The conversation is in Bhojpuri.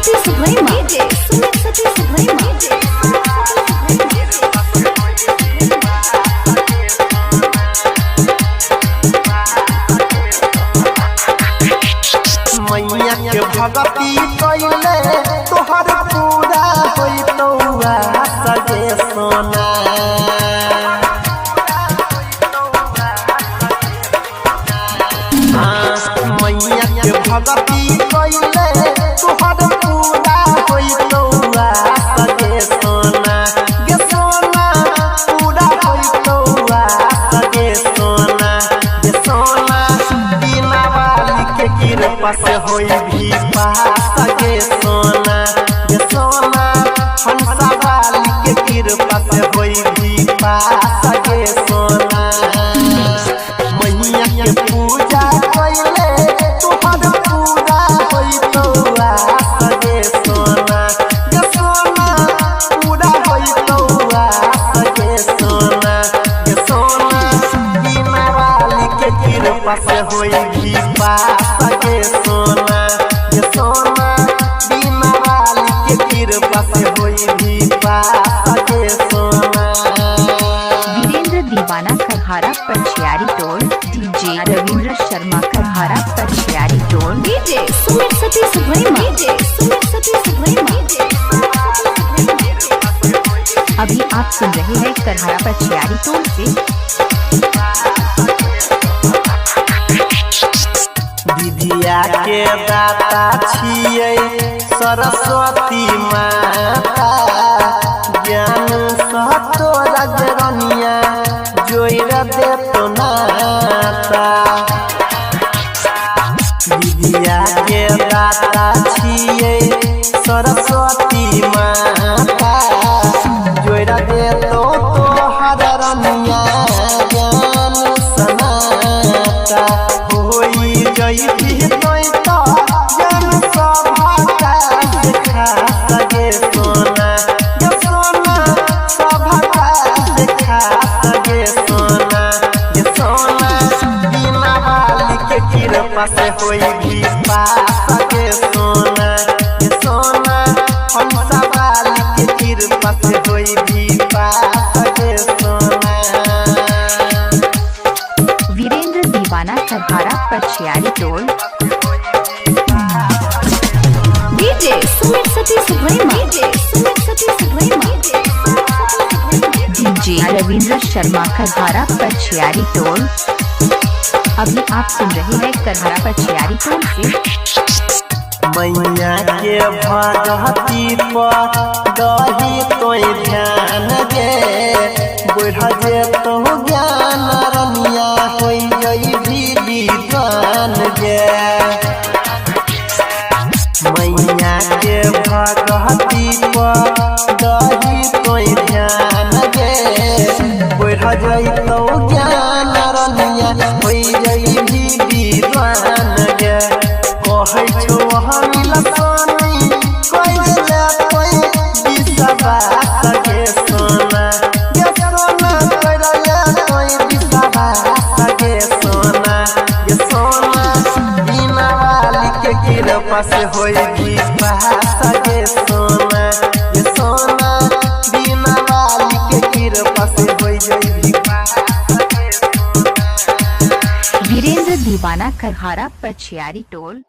सती सुभैमा सुमित सती सुभैमा। मैया के भगती कइले तोहर पूरा होइतौआ सजे सोना। मैया के भगती कइले तोहर पूरा होइतौआ सजे सोना। गे सोना पूरा होइतौआ सजे सोना। गे सोना बिना वाली के कृपा से होई भी पास गे सोना। गे सोना हंसा वाली के कृपा से होई भी पास गे सोना। मैया के पूजा कइले तोहर पूरा होइतौआ सगे सोना। गे सोना पूरा होइतौआ सगे सोना। गे सोना बिना वाली के कृपा से होई भी पास गे सोना। गे सोना बिना वाली के कृपा से होई भी पास गे सोना। वीरेंद्र दीवाना करहारा पछियारी टोल। डीजे रविंद्र शर्मा करहारा पछियारी टोल। डीजे सुमित सती सुभैमा सुमित सती सुभैमा। अभी आप सुन रहे हैं करहारा पछियारी टोल से। विद्या के दाता छियै सरस्वती माता। ज्ञान सह तोरा जरनिया जोइर देतो नाता। विद्या के दाता छियै सरस्वती माता। जोइर देतो तोहर रनिया ज्ञान सनाता। होई जई भी तोय तो ज्ञान सभा का देखा सगे सोना। गे सोना सभा का देखा सगे सोना। गे सोना बिना वाली के कृपा से होई भी पास गे सोना। गे सोना हंसा वाली के कृपा से होई भी पास गे सोना। वीरेंद्र दीवाना करहारा पछियारी टोल। डीजे सुमित सती सुभैमा सुमित सती सुभैमा। डीजे रविंद्र शर्मा करहारा पछियारी टोल। अभी आप सुन रहे हैं करहारा पछियारी टोल से। मैया के भगती पर दही तोय ध्यान गे। बढ़ जे तो ज्ञान रनिया होई जई भी विद्वान गे। मैया के भगती पर दही तोय ध्यान गे। बढ़ जई तो ज्ञान रनिया होई जई भी विद्वान गे। कहै छौ हम लसानी कइले कोई विश्वास गे सोना। गे सोना कइले कोई विश्वास गे सोना। गे सोना बिना वाली के कृपा से होई भी पास गे सोना। गे सोना बिना वाली के कृपा से होई जई भी पास गे सोना। वीरेंद्र दीवाना करहारा पछियारी टोल।